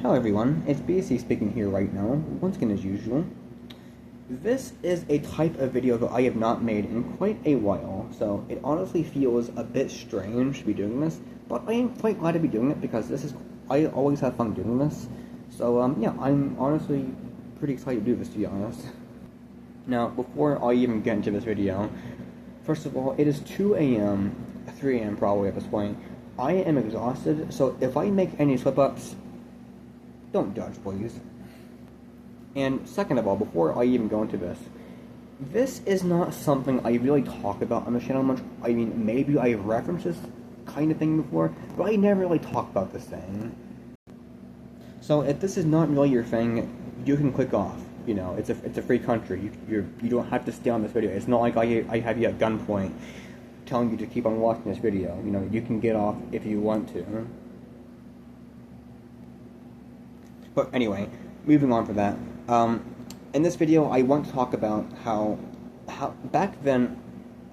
Hello everyone, it's BC speaking here right now, once again as usual. This is a type of video that I have not made in quite a while, so it honestly feels a bit strange to be doing this, but I am quite glad to be doing it because I always have fun doing this. So yeah, I'm honestly pretty excited to do this, to be honest. Now, before I even get into this video, first of all, it is 2 a.m., 3 a.m. probably at this point. I am exhausted, so if I make any slip-ups, don't judge, please. And second of all, before I even go into this is not something I really talk about on the channel much. I mean, maybe I've referenced this kind of thing before, but I never really talk about this thing. So if this is not really your thing, you can click off. You know, it's a free country. You don't have to stay on this video. It's not like I have you at gunpoint telling you to keep on watching this video. You know, you can get off if you want to. But anyway, moving on from that. In this video, I want to talk about how back then,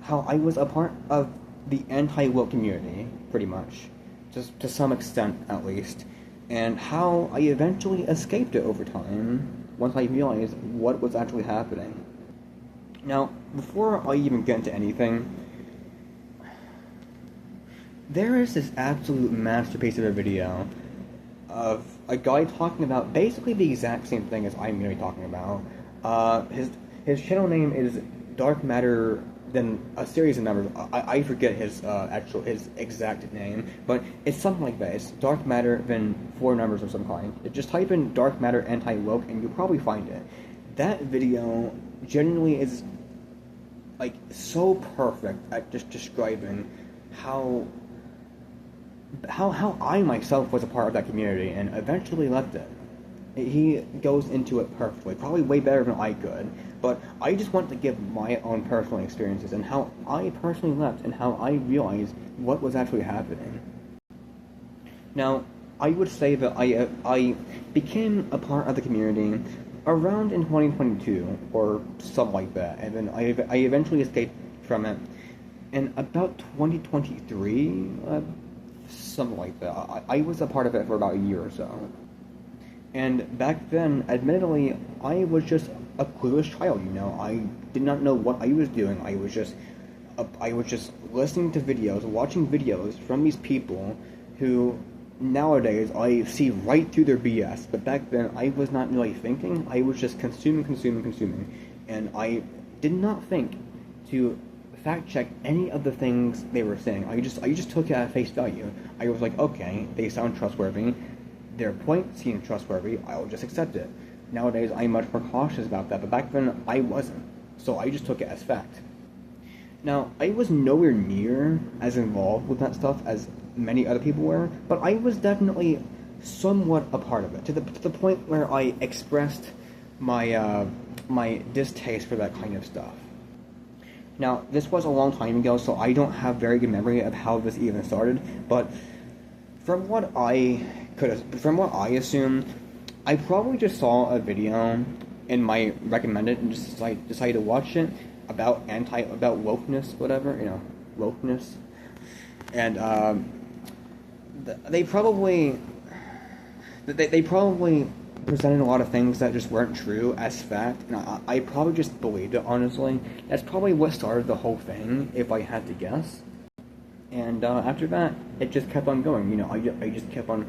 how I was a part of the anti-woke community, pretty much, just to some extent at least, and how I eventually escaped it over time once I realized what was actually happening. Now, before I even get into anything, there is this absolute masterpiece of a video of a guy talking about basically the exact same thing as I'm going to be talking about. His channel name is Dark Matter, then a series of numbers. I forget his exact name, but it's something like that. It's Dark Matter, then 4 numbers of some kind. Just type in Dark Matter anti-woke, and you'll probably find it. That video genuinely is like so perfect at just describing how I myself was a part of that community and eventually left it. He goes into it perfectly, probably way better than I could, but I just want to give my own personal experiences and how I personally left and how I realized what was actually happening. Now, I would say that I became a part of the community around in 2022, or something like that, and then I eventually escaped from it in about 2023, something like that. I was a part of it for about a year or so. And back then, admittedly, I was just a clueless child, you know. I did not know what I was doing. I was just listening to videos, watching videos from these people who nowadays I see right through their BS. But back then, I was not really thinking. I was just consuming. And I did not think to fact check any of the things they were saying. I just took it at face value. I was like, okay, they sound trustworthy. Their point seemed trustworthy. I'll just accept it. Nowadays, I'm much more cautious about that, but back then, I wasn't. So I just took it as fact. Now, I was nowhere near as involved with that stuff as many other people were, but I was definitely somewhat a part of it, to the point where I expressed my my distaste for that kind of stuff. Now, this was a long time ago, so I don't have very good memory of how this even started, but from what I assume, I probably just saw a video in my recommended and just decided to watch it about wokeness, whatever, you know, wokeness, and they probably presented a lot of things that just weren't true as fact, and I probably just believed it, honestly. That's probably what started the whole thing, if I had to guess. And after that, it just kept on going, you know. I just kept on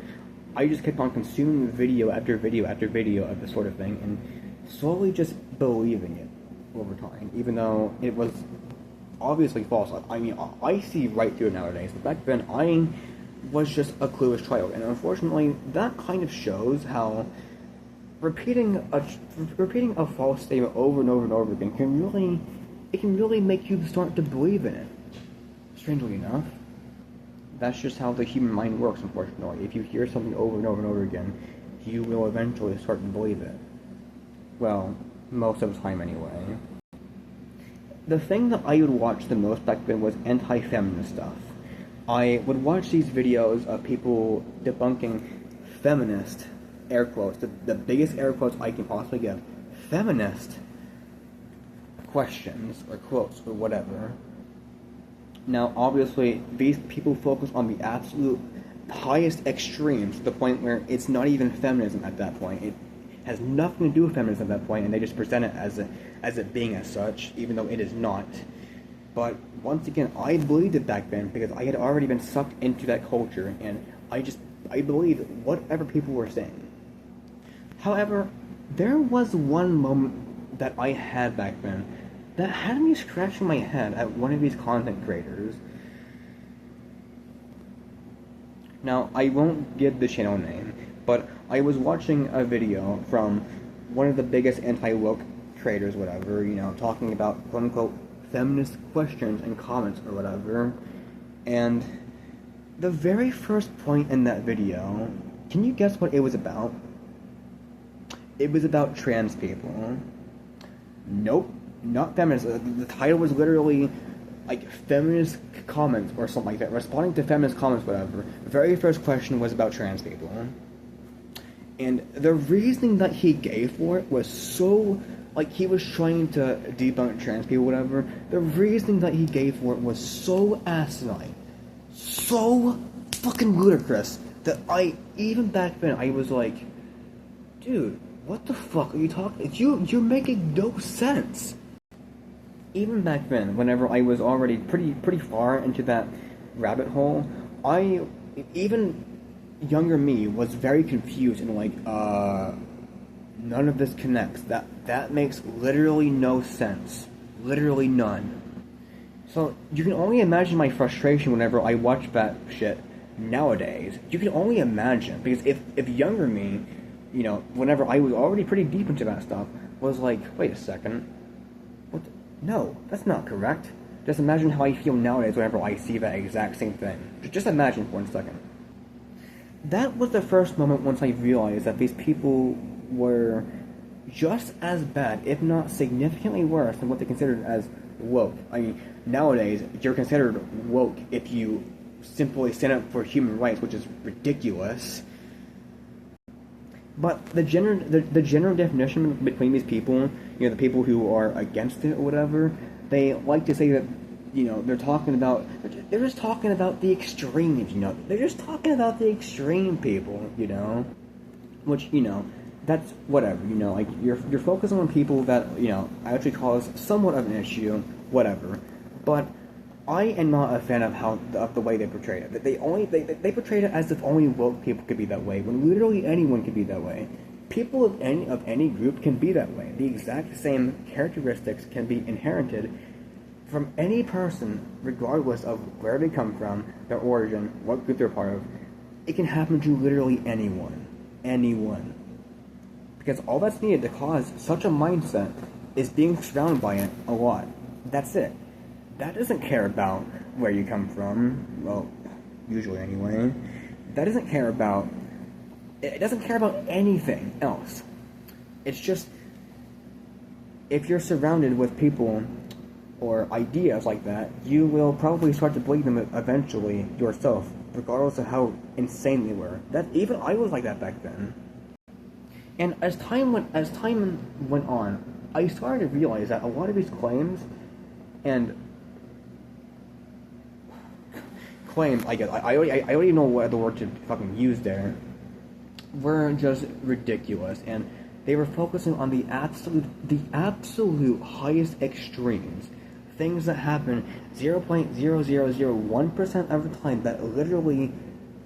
consuming video after video after video of this sort of thing, and slowly just believing it over time, even though it was obviously false. I mean, I see right through it nowadays, but back then, I was just a clueless child, and unfortunately, that kind of shows how repeating a false statement over and over and over again can really make you start to believe in it. Strangely enough, that's just how the human mind works, unfortunately. If you hear something over and over and over again, you will eventually start to believe it. Well, most of the time anyway. The thing that I would watch the most back then was anti-feminist stuff. I would watch these videos of people debunking feminist, air quotes, the biggest air quotes I can possibly give, feminist questions or quotes or whatever. Now, obviously, these people focus on the absolute highest extremes to the point where it's not even feminism at that point. It has nothing to do with feminism at that point, and they just present it as it being as such, even though it is not. But once again, I believed it back then because I had already been sucked into that culture, and I believed whatever people were saying. However, there was one moment that I had back then that had me scratching my head at one of these content creators. Now, I won't give the channel name, but I was watching a video from one of the biggest anti-woke creators, whatever, talking about quote-unquote feminist questions and comments or whatever, and the very first point in that video, can you guess what it was about? It was about trans people. Nope, not feminists. The title was literally like feminist comments or something like that, responding to feminist comments, whatever. The very first question was about trans people. And the reasoning that he gave for it was so, like, he was trying to debunk trans people, whatever. The reasoning that he gave for it was so asinine, so fucking ludicrous, that even back then, I was like, dude, what the fuck are you talking? You're making no sense. Even back then, whenever I was already pretty far into that rabbit hole, even younger me was very confused and like, none of this connects. That makes literally no sense. Literally none. So you can only imagine my frustration whenever I watch that shit nowadays. You can only imagine, because if younger me, whenever I was already pretty deep into that stuff, was like, wait a second, no, that's not correct. Just imagine how I feel nowadays whenever I see that exact same thing. Just imagine for 1 second. That was the first moment once I realized that these people were just as bad, if not significantly worse, than what they considered as woke. I mean, nowadays, you're considered woke if you simply stand up for human rights, which is ridiculous. But the general definition between these people, the people who are against it or whatever, they like to say that, they're just talking about the extremes, they're just talking about the extreme people, which, that's whatever, like, you're focusing on people that, actually cause somewhat of an issue, whatever, but I am not a fan of the way they portrayed it. They portrayed it as if only woke people could be that way, when literally anyone could be that way. People of any group can be that way. The exact same characteristics can be inherited from any person, regardless of where they come from, their origin, what group they're part of. It can happen to literally anyone. Anyone. Because all that's needed to cause such a mindset is being surrounded by it a lot. That's it. That doesn't care about where you come from, well, usually anyway. It doesn't care about anything else. It's just, if you're surrounded with people or ideas like that, you will probably start to believe them eventually yourself, regardless of how insane they were. Even I was like that back then. And as time went on, I started to realize that a lot of these claims, I guess, I don't even know what other word to fucking use there, were just ridiculous, and they were focusing on the absolute highest extremes, things that happen 0.0001% of the time that literally,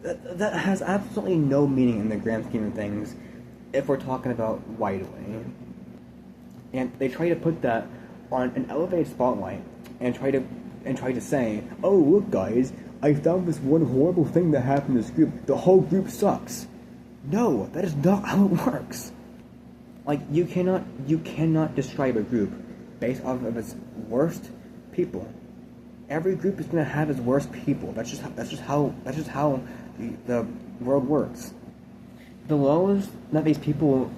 that has absolutely no meaning in the grand scheme of things, if we're talking about widely. And they try to put that on an elevated spotlight, and try to say, oh, look guys, I found this one horrible thing that happened in this group. The whole group sucks. No, that is not how it works. Like, you cannot describe a group based off of its worst people. Every group is going to have its worst people. That's just how the world works. The lows that these people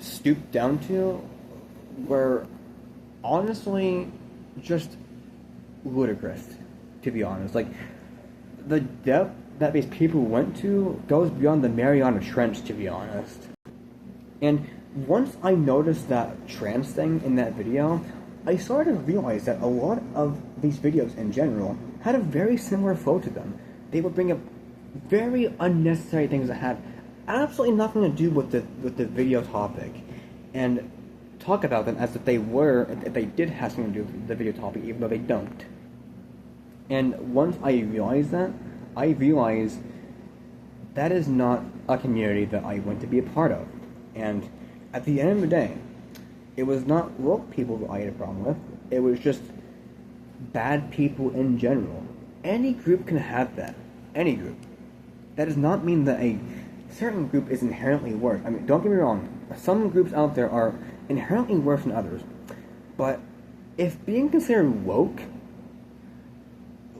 stooped down to were honestly just ludicrous, to be honest. Like, the depth that these people went to goes beyond the Mariana Trench, to be honest. And once I noticed that trans thing in that video, I started to realize that a lot of these videos in general had a very similar flow to them. They would bring up very unnecessary things that had absolutely nothing to do with the video topic, and talk about them as if they did have something to do with the video topic, even though they don't. And once I realized that, I realized that is not a community that I want to be a part of. And at the end of the day, it was not woke people that I had a problem with. It was just bad people in general. Any group can have that. Any group. That does not mean that a certain group is inherently worse. I mean, don't get me wrong. Some groups out there are inherently worse than others. But if being considered woke,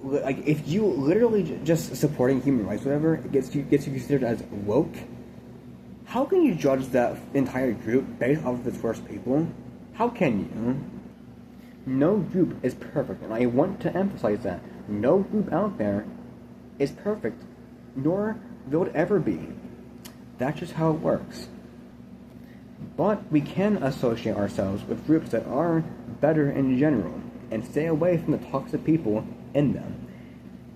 like if you literally just supporting human rights, whatever, gets you considered as woke, how can you judge that entire group based off of its worst people? How can you? No group is perfect, and I want to emphasize that. No group out there is perfect, nor will it ever be. That's just how it works. But we can associate ourselves with groups that are better in general, and stay away from the toxic people in them.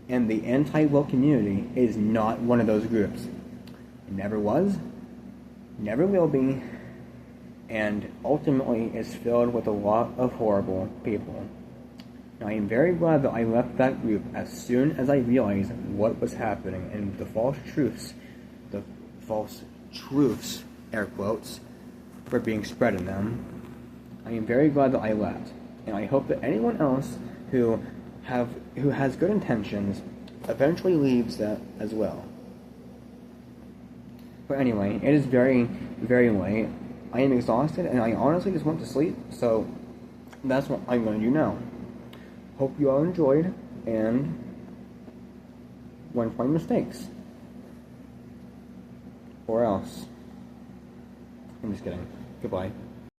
And the anti-woke community is not one of those groups. It never was, never will be, and ultimately is filled with a lot of horrible people. Now, I am very glad that I left that group as soon as I realized what was happening and the false truths, air quotes, were being spread in them. I am very glad that I left, and I hope that anyone else who has good intentions eventually leaves that as well. But anyway, it is very, very late. I am exhausted, and I honestly just want to sleep, so that's what I'm going to do now. Hope you all enjoyed, and learn from my mistakes. Or else. I'm just kidding. Goodbye.